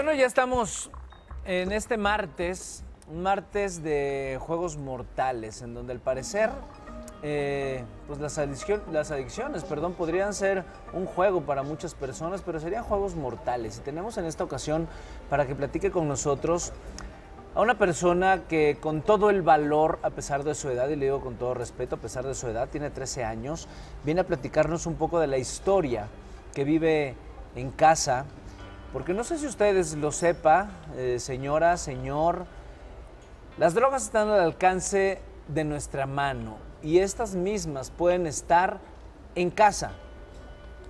Bueno, ya estamos en este martes, un martes de juegos mortales, en donde al parecer pues las adicciones, podrían ser un juego para muchas personas, pero serían juegos mortales. Y tenemos en esta ocasión para que platique con nosotros a una persona que con todo el valor, a pesar de su edad, y le digo con todo respeto, a pesar de su edad, tiene 13 años, viene a platicarnos un poco de la historia que vive en casa. Porque no sé si ustedes lo sepan, señora, señor, las drogas están al alcance de nuestra mano y estas mismas pueden estar en casa.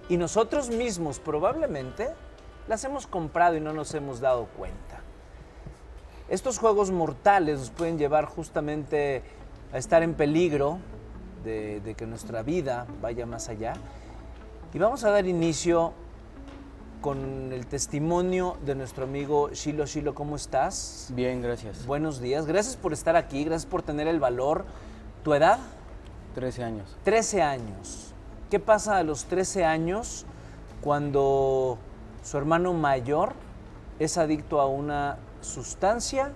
Y nosotros mismos probablemente las hemos comprado y no nos hemos dado cuenta. Estos juegos mortales nos pueden llevar justamente a estar en peligro de que nuestra vida vaya más allá. Y vamos a dar inicio con el testimonio de nuestro amigo Shilo. Shilo, ¿cómo estás? Bien, gracias. Buenos días, gracias por estar aquí, gracias por tener el valor. ¿Tu edad? 13 años. 13 años. ¿Qué pasa a los 13 años cuando su hermano mayor es adicto a una sustancia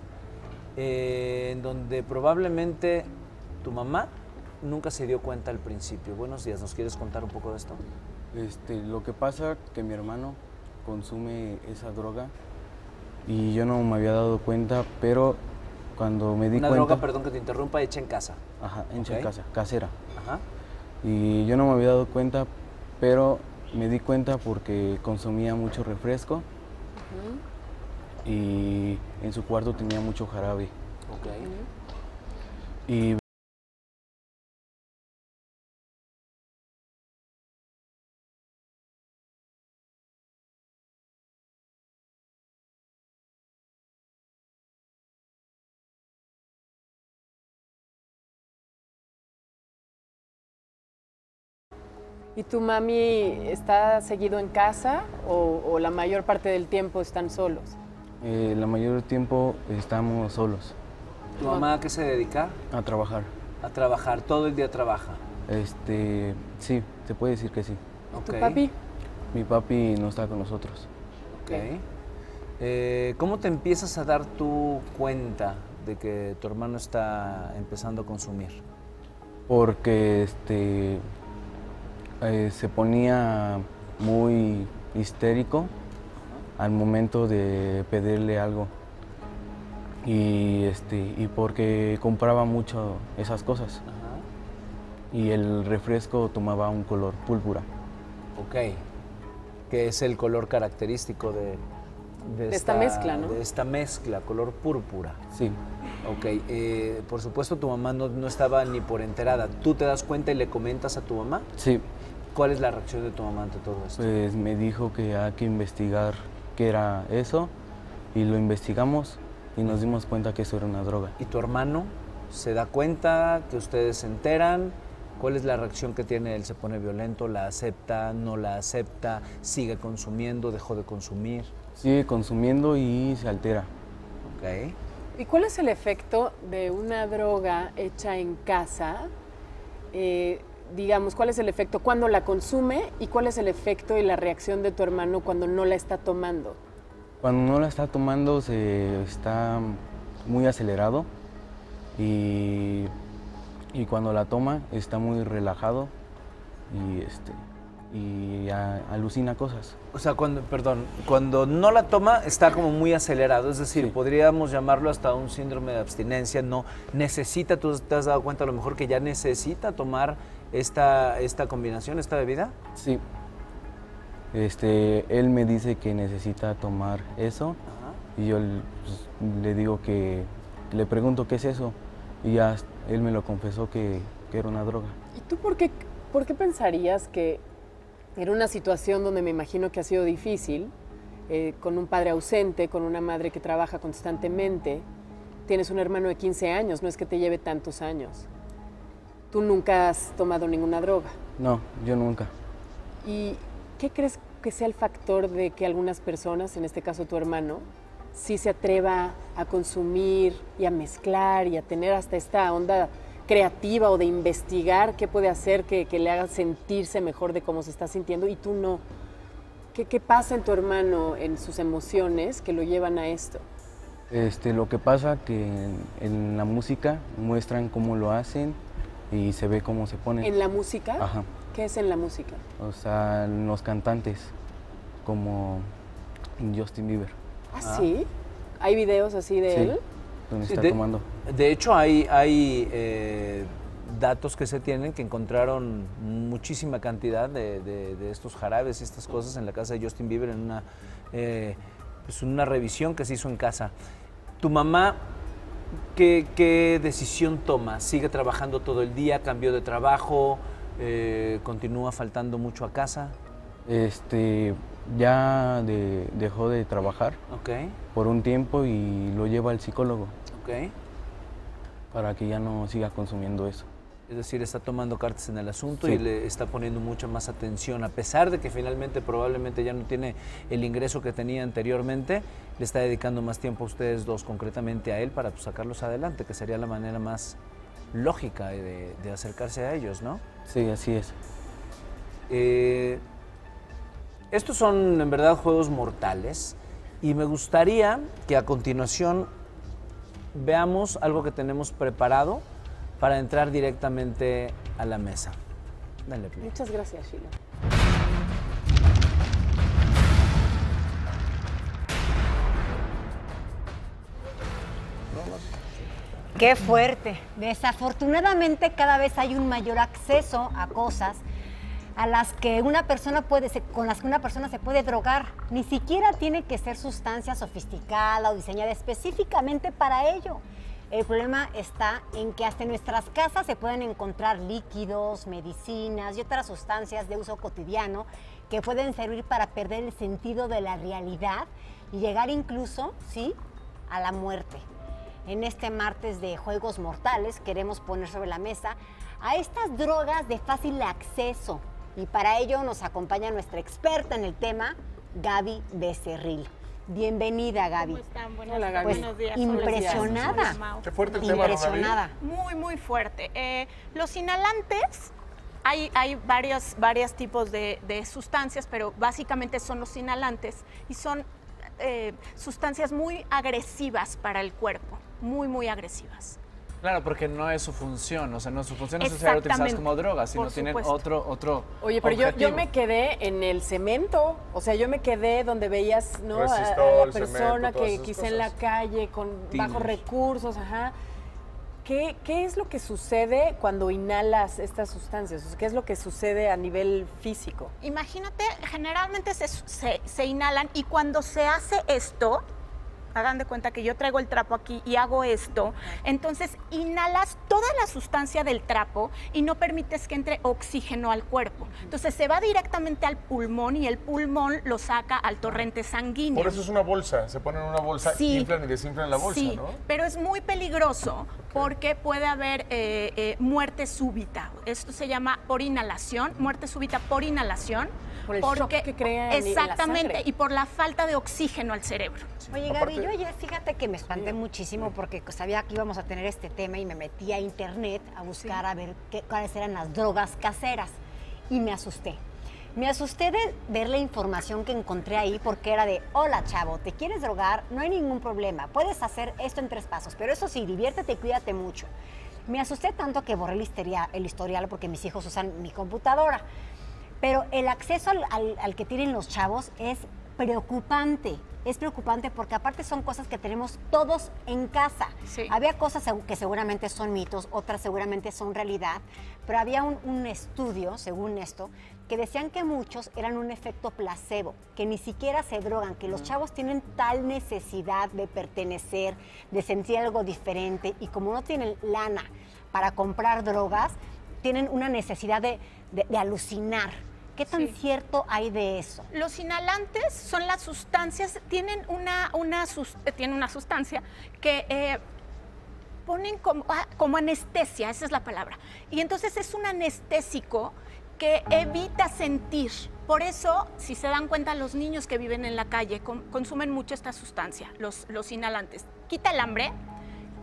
en donde probablemente tu mamá nunca se dio cuenta al principio? Buenos días, ¿nos quieres contar un poco de esto? Lo que pasa que mi hermano consume esa droga y yo no me había dado cuenta, pero cuando me di cuenta... Una droga, perdón que te interrumpa, hecha en casa. Ajá, hecha en casa, casera. Ajá. Y yo no me había dado cuenta, pero me di cuenta porque consumía mucho refresco y en su cuarto tenía mucho jarabe. Y ¿Y tu mami está seguido en casa o la mayor parte del tiempo están solos? la mayor tiempo estamos solos. ¿Tu mamá a qué se dedica? A trabajar. A trabajar, todo el día trabaja. Sí, se puede decir que sí. ¿Tu papi? Mi papi no está con nosotros. ¿Cómo te empiezas a dar tú cuenta de que tu hermano está empezando a consumir? Porque se ponía muy histérico al momento de pedirle algo y porque compraba mucho esas cosas. Y el refresco tomaba un color púrpura. Que es el color característico de esta mezcla, ¿no? De esta mezcla, color púrpura. Sí. Por supuesto tu mamá no estaba ni por enterada. ¿Tú te das cuenta y le comentas a tu mamá? Sí. ¿Cuál es la reacción de tu mamá ante todo esto? Pues me dijo que hay que investigar qué era eso y lo investigamos y nos dimos cuenta que eso era una droga. ¿Y tu hermano se da cuenta que ustedes se enteran? ¿Cuál es la reacción que tiene él? ¿Se pone violento? ¿La acepta? ¿No la acepta? ¿Sigue consumiendo? ¿Dejó de consumir? Sigue consumiendo y se altera. ¿Y cuál es el efecto de una droga hecha en casa? Digamos, ¿cuál es el efecto cuando la consume y cuál es el efecto y la reacción de tu hermano cuando no la está tomando? Cuando no la está tomando se está muy acelerado y cuando la toma está muy relajado y alucina cosas. O sea, cuando no la toma está como muy acelerado, es decir, sí, podríamos llamarlo hasta un síndrome de abstinencia, no necesita, ¿tú te has dado cuenta a lo mejor que ya necesita tomar esta combinación, esta bebida? Sí. Él me dice que necesita tomar eso. Y yo le digo le pregunto qué es eso y ya él me lo confesó que era una droga. ¿Y tú por qué pensarías que en una situación donde me imagino que ha sido difícil, con un padre ausente, con una madre que trabaja constantemente, tienes un hermano de 15 años, no es que te lleve tantos años, tú nunca has tomado ninguna droga? No, yo nunca. ¿Y qué crees que sea el factor de que algunas personas, en este caso tu hermano, sí se atreva a consumir y a mezclar y a tener hasta esta onda creativa o de investigar qué puede hacer que le haga sentirse mejor de cómo se está sintiendo y tú no? ¿Qué pasa en tu hermano, en sus emociones que lo llevan a esto? Lo que pasa que en la música muestran cómo lo hacen y se ve cómo se ponen. ¿En la música? Ajá. ¿Qué es en la música? O sea, los cantantes, como Justin Bieber. ¿Ah, sí? ¿Hay videos así de él? Donde Sí, está tomando. De hecho, hay datos que se tienen que encontraron muchísima cantidad de estos jarabes y estas cosas en la casa de Justin Bieber en una revisión que se hizo en casa. ¿Tu mamá qué decisión toma? ¿Sigue trabajando todo el día? ¿Cambió de trabajo? ¿Continúa faltando mucho a casa? Ya dejó de trabajar Ok. por un tiempo y lo lleva al psicólogo Ok. para que ya no siga consumiendo eso. Es decir, está tomando cartas en el asunto Sí. y le está poniendo mucha más atención, a pesar de que finalmente probablemente ya no tiene el ingreso que tenía anteriormente, le está dedicando más tiempo a ustedes dos, concretamente a él, para pues, sacarlos adelante, que sería la manera más lógica de acercarse a ellos, ¿no? Sí, así es. Estos son en verdad juegos mortales y me gustaría que a continuación veamos algo que tenemos preparado para entrar directamente a la mesa. Dale play. Muchas gracias, Sheila. Qué fuerte. Desafortunadamente cada vez hay un mayor acceso a cosas a las que con las que una persona se puede drogar. Ni siquiera tiene que ser sustancia sofisticada o diseñada específicamente para ello. El problema está en que hasta en nuestras casas se pueden encontrar líquidos, medicinas y otras sustancias de uso cotidiano que pueden servir para perder el sentido de la realidad y llegar incluso, sí, a la muerte. En este martes de Juegos Mortales queremos poner sobre la mesa a estas drogas de fácil acceso. Y para ello nos acompaña nuestra experta en el tema, Gaby Becerril. Bienvenida, Gaby. ¿Cómo están? Hola, Gaby. Buenos días. Impresionada. Hola, Qué fuerte el tema, ¿no, Gaby? Impresionada. Muy, muy fuerte. Los inhalantes, hay varios tipos de sustancias, pero básicamente son los inhalantes y son sustancias muy agresivas para el cuerpo, muy, muy agresivas. Claro, porque no es su función, o sea, no su función es ser utilizadas como drogas, sino Por tienen supuesto. otro Oye, pero yo objetivo. me quedé en el cemento, o sea, yo me quedé donde veías, ¿no? a Resistol, la persona cemento, todas que esas quizá en la cosas. calle con Tiner. bajos recursos, ajá. ¿Qué es lo que sucede cuando inhalas estas sustancias? O sea, ¿qué es lo que sucede a nivel físico? Imagínate, generalmente se inhalan y cuando se hace esto, hagan de cuenta que yo traigo el trapo aquí y hago esto, entonces inhalas toda la sustancia del trapo y no permites que entre oxígeno al cuerpo. Entonces se va directamente al pulmón y el pulmón lo saca al torrente sanguíneo. Por eso es una bolsa, se ponen en una bolsa, Sí. inflan y desinflan la bolsa, Sí, ¿no? pero es muy peligroso porque puede haber muerte súbita. Esto se llama por inhalación, muerte súbita por inhalación. Por el porque, shock que crea en la exactamente, sangre. y por la falta de oxígeno al cerebro. Oye, Aparte- Gaby, yo ayer fíjate que me espanté muchísimo porque sabía que íbamos a tener este tema y me metí a internet a buscar a ver cuáles eran las drogas caseras y me asusté. Me asusté de ver la información que encontré ahí porque era de, hola chavo, ¿te quieres drogar? No hay ningún problema, puedes hacer esto en 3 pasos, pero eso sí, diviértete y cuídate mucho. Me asusté tanto que borré el historial porque mis hijos usan mi computadora. Pero el acceso al que tienen los chavos es preocupante. Es preocupante porque aparte son cosas que tenemos todos en casa. Sí. Había cosas que seguramente son mitos, otras seguramente son realidad, pero había un estudio, según esto, que decían que muchos eran un efecto placebo, que ni siquiera se drogan, que los chavos tienen tal necesidad de pertenecer, de sentir algo diferente, y como no tienen lana para comprar drogas, tienen una necesidad de alucinar. ¿Qué tan Sí. cierto hay de eso? Los inhalantes son las sustancias, tienen una sustancia que ponen como anestesia, esa es la palabra. Y entonces es un anestésico que evita sentir. Por eso, si se dan cuenta, los niños que viven en la calle consumen mucho esta sustancia, los inhalantes. Quita el hambre,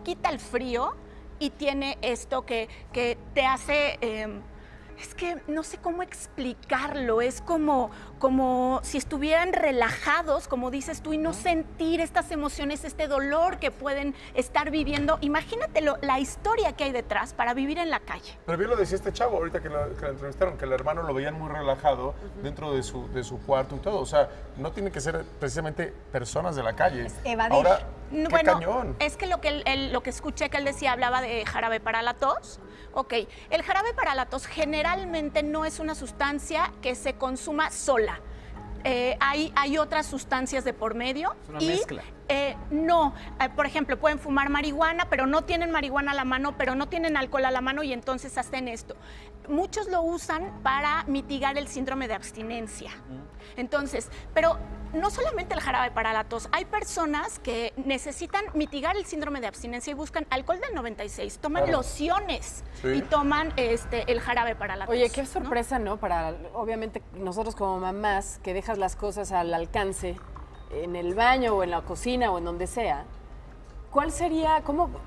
quita el frío y tiene esto que te hace Es que no sé cómo explicarlo, es como si estuvieran relajados, como dices tú, y no sentir estas emociones, este dolor que pueden estar viviendo. Imagínate la historia que hay detrás para vivir en la calle. Pero bien lo decía este chavo ahorita que lo entrevistaron, que el hermano lo veían muy relajado dentro de su cuarto y todo. O sea, no tienen que ser precisamente personas de la calle. Evadir. Ahora, qué Bueno, cañón. es que lo que escuché que él decía, hablaba de jarabe para la tos. Ok, el jarabe para la tos generalmente no es una sustancia que se consuma sola. Hay otras sustancias de por medio. Es una mezcla. No, por ejemplo, pueden fumar marihuana, pero no tienen marihuana a la mano, pero no tienen alcohol a la mano y entonces hacen esto. Muchos lo usan para mitigar el síndrome de abstinencia. Entonces, pero no solamente el jarabe para la tos, hay personas que necesitan mitigar el síndrome de abstinencia y buscan alcohol del 96, toman lociones y toman el jarabe para la tos. Oye, qué sorpresa, ¿no? Para, obviamente, nosotros como mamás, que dejas las cosas al alcance en el baño o en la cocina o en donde sea. ¿Cuál sería,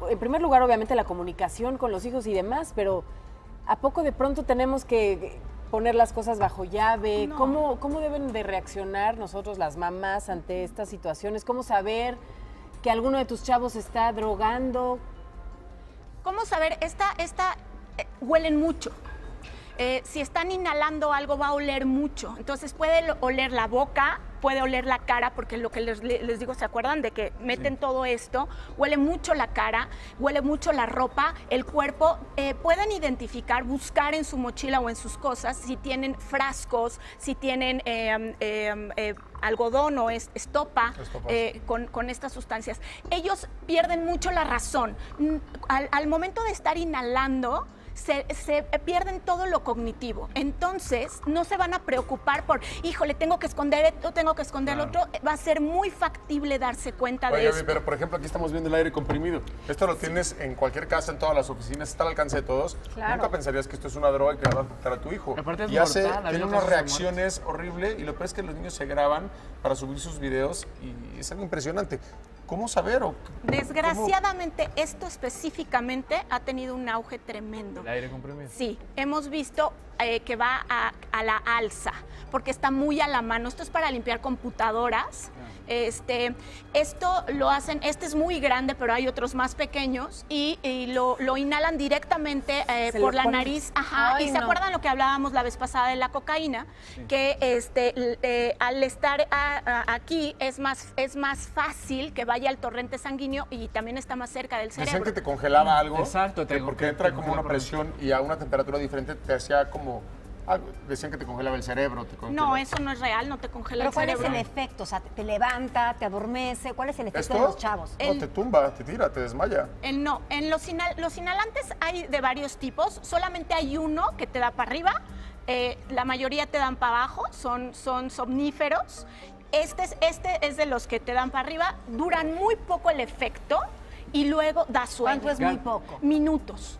en primer lugar, obviamente, la comunicación con los hijos y demás, pero ¿a poco de pronto tenemos que poner las cosas bajo llave? No. ¿Cómo deben de reaccionar nosotros, las mamás, ante estas situaciones? ¿Cómo saber que alguno de tus chavos está drogando? ¿Cómo saber? Huelen mucho. Si están inhalando algo va a oler mucho. Entonces puede oler la boca, puede oler la cara, porque lo que les digo, ¿se acuerdan de que meten todo esto? Huele mucho la cara, huele mucho la ropa, el cuerpo. Pueden identificar, buscar en su mochila o en sus cosas si tienen frascos, si tienen algodón o estopa con estas sustancias. Ellos pierden mucho la razón. Al momento de estar inhalando, se pierden todo lo cognitivo. Entonces, no se van a preocupar por, híjole, tengo que esconder esto, tengo que esconder lo otro. Va a ser muy factible darse cuenta de eso. Pero, por ejemplo, aquí estamos viendo el aire comprimido. Esto lo tienes en cualquier casa, en todas las oficinas, está al alcance de todos. Claro. Nunca pensarías que esto es una droga que va a afectar a tu hijo. Aparte es y mortal, tiene había unas casos de reacciones horribles y lo peor es que los niños se graban para subir sus videos y es algo impresionante. ¿Cómo saber? Desgraciadamente, esto específicamente ha tenido un auge tremendo. El aire comprimido. Sí, hemos visto que va a la alza, porque está muy a la mano. Esto es para limpiar computadoras. Esto lo hacen, este es muy grande, pero hay otros más pequeños y lo inhalan directamente por la nariz. Ajá. Ay, y se acuerdan lo que hablábamos la vez pasada de la cocaína, que al estar aquí es más fácil que vaya al torrente sanguíneo y también está más cerca del cerebro. Decían que te congelaba algo. Exacto, porque entra como una presión y a una temperatura diferente te hacía como algo. Decían que te congelaba el cerebro. No, eso no es real, no te congela ¿Pero el cuál cerebro. es el efecto? O sea, te levanta, te adormece. ¿Cuál es el efecto ¿Esto? de los chavos? No, te tumba, te tira, te desmaya. No, en los inhalantes hay de varios tipos, solamente hay uno que te da para arriba, la mayoría te dan para abajo, son somníferos. Este es de los que te dan para arriba, duran muy poco el efecto y luego da sueño. ¿Cuánto es muy poco? Minutos.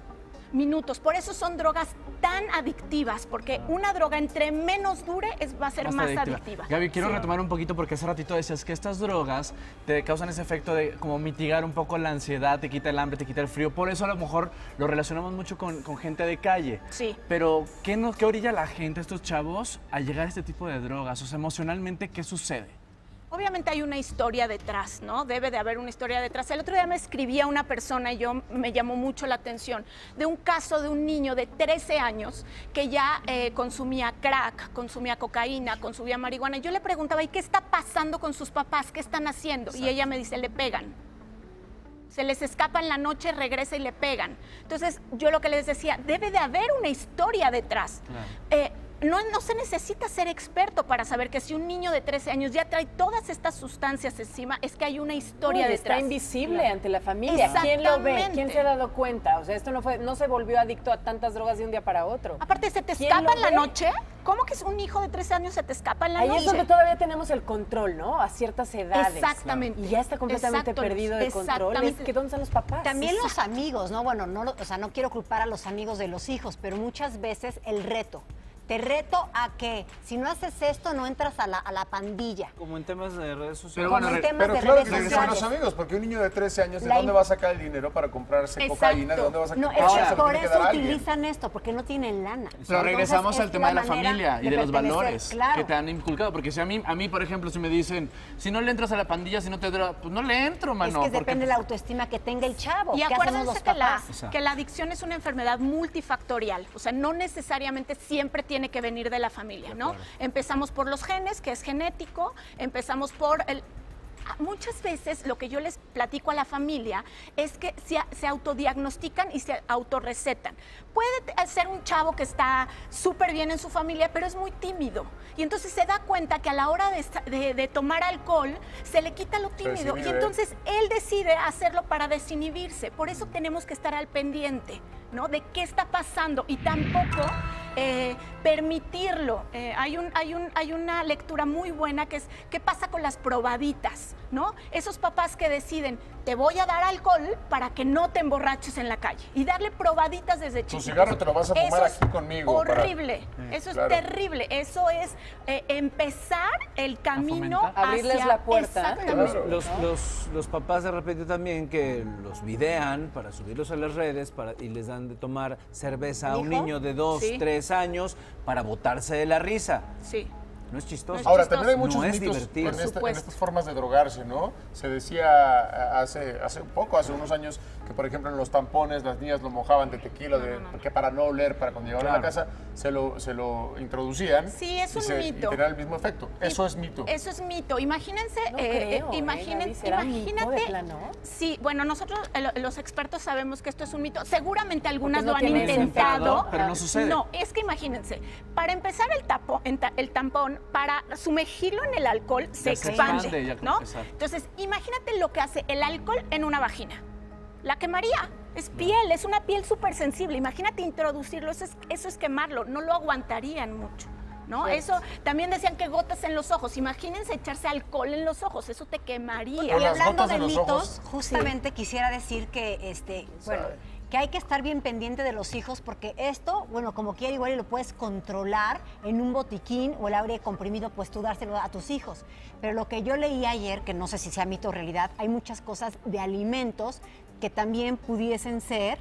Por eso son drogas tan adictivas, porque una droga entre menos dure va a ser más adictiva. Gaby, quiero retomar un poquito porque hace ratito decías que estas drogas te causan ese efecto de como mitigar un poco la ansiedad, te quita el hambre, te quita el frío. Por eso a lo mejor lo relacionamos mucho con gente de calle. Sí. Pero ¿qué orilla la gente, estos chavos, a llegar a este tipo de drogas? O sea, emocionalmente, ¿qué sucede? Obviamente hay una historia detrás, ¿no? Debe de haber una historia detrás. El otro día me escribía una persona y me llamó mucho la atención de un caso de un niño de 13 años que ya consumía crack, consumía cocaína, consumía marihuana. Y yo le preguntaba, ¿y qué está pasando con sus papás? ¿Qué están haciendo? Exacto. Y ella me dice, le pegan. Se les escapa en la noche, regresa y le pegan. Entonces, yo lo que les decía, debe de haber una historia detrás. Claro. No se necesita ser experto para saber que si un niño de 13 años ya trae todas estas sustancias encima, es que hay una historia detrás. Está invisible ante la familia. ¿Quién lo ve? ¿Quién se ha dado cuenta? O sea, esto no se volvió adicto a tantas drogas de un día para otro. Aparte, ¿se te escapa en la noche? ¿Cómo que es un hijo de 13 años se te escapa en la noche? Ahí es donde todavía tenemos el control, ¿no? A ciertas edades. Exactamente. Y ya está completamente perdido de control. Es que ¿dónde están los papás? También los amigos, ¿no? Bueno, no quiero culpar a los amigos de los hijos, pero muchas veces el reto te reto a que si no haces esto, no entras a la pandilla. Como en temas de redes sociales. Pero Como bueno, en temas Pero de claro redes que regresan sociales. los amigos, porque un niño de 13 años, ¿de La dónde in- va a sacar el dinero para comprarse Exacto. cocaína? ¿De dónde va a sacar No, eso? Se lo por tiene que eso dar alguien. utilizan esto, porque no tienen lana. Pero regresamos Entonces, al es tema de una la manera familia y de los pertenecer, valores claro. que te han inculcado. Porque si a mí, por ejemplo, si me dicen, si no le entras a la pandilla, si no te drogas, pues no le entro, Es mano. que porque, depende de la autoestima que tenga el chavo. Y ¿Qué hacemos los acuérdense papás? que la adicción es una enfermedad multifactorial, o sea, no necesariamente siempre tiene que venir de la familia, ¿no? Empezamos por los genes, que es genético, empezamos por el... Muchas veces lo que yo les platico a la familia es que se autodiagnostican y se autorrecetan. Puede ser un chavo que está súper bien en su familia, pero es muy tímido. Y entonces se da cuenta que a la hora de tomar alcohol se le quita lo tímido. Y desinhibe. entonces él decide hacerlo para desinhibirse. Por eso tenemos que estar al pendiente, ¿no? De qué está pasando y tampoco permitirlo. Hay una lectura muy buena que es qué pasa con las probaditas, ¿no? Esos papás que deciden, te voy a dar alcohol para que no te emborraches en la calle y darle probaditas desde Tu chiquitos. cigarro te lo vas a fumar Eso es aquí conmigo. para- horrible, eso es claro. terrible, eso es empezar el camino fomentar. Abrirles hacia- la puerta. Exactamente. Claro. Los papás de repente también que los videan para subirlos a las redes y les dan de tomar cerveza a un ¿Hijo? niño de 2, Sí. 3 años para botarse de la risa. Sí. No es chistoso. No Ahora, chistoso. también hay muchos No es mitos divertido. en, Por supuesto. estas formas de drogarse, ¿no? Se decía hace unos años, que por ejemplo en los tampones las niñas lo mojaban de tequila, que para no oler, para cuando llegaban a la casa, se lo introducían. Sí, es un y mito. tenía el mismo efecto. Eso es mito. Eso es mito. Imagínense, No creo, imaginen- Gaby, ¿será mito imagínate. de plano? Sí, bueno, nosotros los expertos sabemos que esto es un mito. Seguramente algunas no lo han tiene ese intentado, efecto. Pero no sucede. No, es que imagínense, para empezar el tampón, para sumergirlo en el alcohol, se Ya se expande, expande, ya ¿no? exacto. Entonces, imagínate lo que hace el alcohol en una vagina. La quemaría. Es piel, es una piel súper sensible. Imagínate introducirlo, eso es quemarlo. No lo aguantarían mucho, ¿no? Eso, también decían que gotas en los ojos. Imagínense echarse alcohol en los ojos, eso te quemaría. Con Y las hablando gotas de en los mitos, ojos. justamente quisiera decir que, bueno, que hay que estar bien pendiente de los hijos porque esto, bueno, como quiera igual y lo puedes controlar en un botiquín o el aire comprimido, pues tú dárselo a tus hijos. Pero lo que yo leí ayer, que no sé si sea mito o realidad, hay muchas cosas de alimentos que también pudiesen ser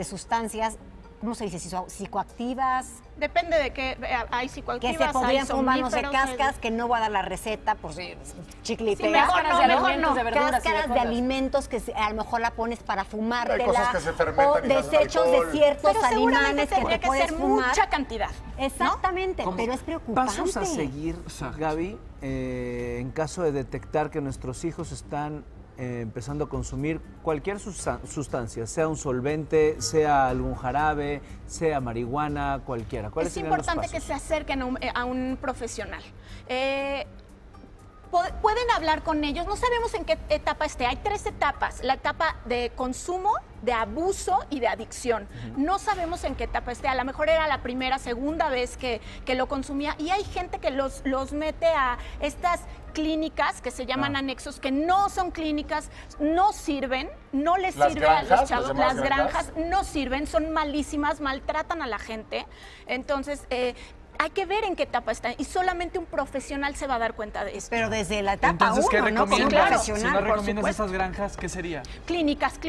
sustancias, ¿cómo se dice? Psicoactivas, Depende de qué, hay que psicoactivas, se podrían hay fumar, no sé, somníferos, cáscaras, que no voy a dar la receta, por si chicle y Sí, pega. mejor no, de mejor alimentos, no. de verduras y de Cáscaras de cosas. alimentos que a lo mejor la pones para fumártela. cosas que se fermentan o y se hacen desechos alcohol. de ciertos Pero seguramente alimañes que tendría te que puedes ser fumar. mucha cantidad. ¿no? Exactamente, Como pero es preocupante. Pasos a seguir, Exacto. Gaby, en caso de detectar que nuestros hijos están empezando a consumir cualquier sustancia, sea un solvente, sea algún jarabe, sea marihuana, cualquiera. ¿Cuáles Es serían los importante que pasos? se acerquen a un profesional. Pueden hablar con ellos, no sabemos en qué etapa esté. Hay 3 etapas, la etapa de consumo, de abuso y de adicción. No sabemos en qué etapa esté, a lo mejor era la primera, segunda vez que lo consumía y hay gente que los mete a estas clínicas que se llaman anexos, que no son clínicas, no sirven, no les Las sirve a granjas, los chavos. las llamadas Las granjas. granjas no sirven, son malísimas, maltratan a la gente. Entonces, hay que ver en qué etapa están y solamente un profesional se va a dar cuenta de esto. Pero desde la etapa Entonces, ¿qué 1, ¿no? Con un recomiendas? profesional. Si no por recomiendas supuesto. esas granjas, ¿qué sería? Clínicas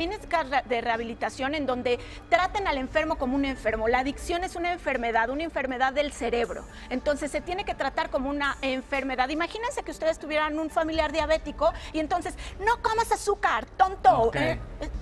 de rehabilitación en donde traten al enfermo como un enfermo. La adicción es una enfermedad del cerebro. Entonces se tiene que tratar como una enfermedad. Imagínense que ustedes tuvieran un familiar diabético y entonces, no comas azúcar, tonto. Ok.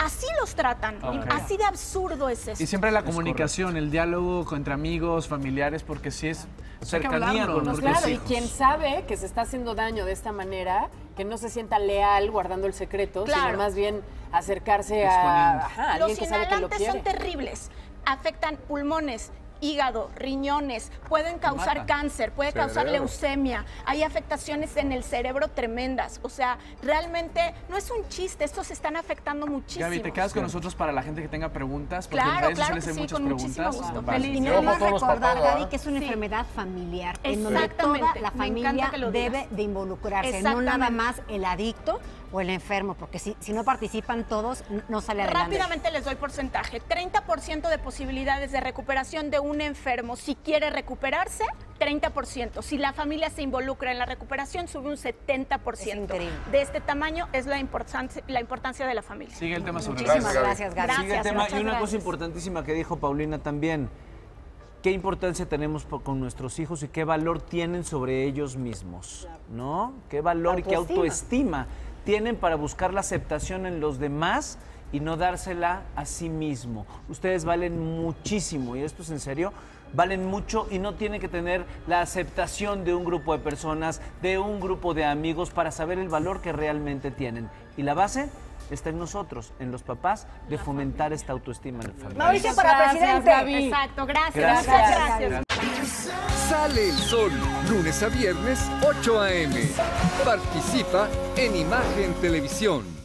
Así los tratan. Ok. Así de absurdo es eso. Y siempre la comunicación, el diálogo entre amigos, familiares, porque si es cercanía con No, los claro, y hijos. quien sabe que se está haciendo daño de esta manera, que no se sienta leal guardando el secreto, Claro. sino más bien acercarse Exponiendo. a alguien Los que sabe que lo inhalantes quiere. son terribles. Afectan pulmones, hígado, riñones, pueden causar matan. cáncer, puede causar Cerebro. leucemia, hay afectaciones en el cerebro tremendas. O sea, realmente no es un chiste, estos se están afectando muchísimo. Gaby, ¿te quedas con nosotros para la gente que tenga preguntas? Porque en Claro, redes claro sociales que hay sí, muchas con muchísimo preguntas. gusto. Vale. Feliz. Y Yo nada más como todos los recordar, papás, Gaby, ¿verdad? que es una Sí. enfermedad familiar, en donde Exactamente. toda la Me encanta familia que lo debe digas. de involucrarse, no Exactamente. nada más el adicto, o el enfermo, porque si no participan todos, no sale adelante. Rápidamente les doy porcentaje. 30% de posibilidades de recuperación de un enfermo si quiere recuperarse, 30%. Si la familia se involucra en la recuperación, sube un 70%. Es increíble. De este tamaño es la importancia de la familia. Sigue el tema sobre Muchísimas gracias, Gaby. Sigue el tema. Muchas Y una cosa gracias. importantísima que dijo Paulina también. ¿Qué importancia tenemos con nuestros hijos y qué valor tienen sobre ellos mismos? ¿No? ¿Qué valor y qué autoestima tienen para buscar la aceptación en los demás y no dársela a sí mismo? Ustedes valen muchísimo, y esto es en serio, valen mucho y no tienen que tener la aceptación de un grupo de personas, de un grupo de amigos para saber el valor que realmente tienen. Y la base está en nosotros, en los papás, de fomentar esta autoestima en el familia. Mauricio para Gracias, presidente. Gaby. Exacto, gracias. Gracias. Muchas gracias. Sale el sol, lunes a viernes, 8 a.m. Participa en Imagen Televisión.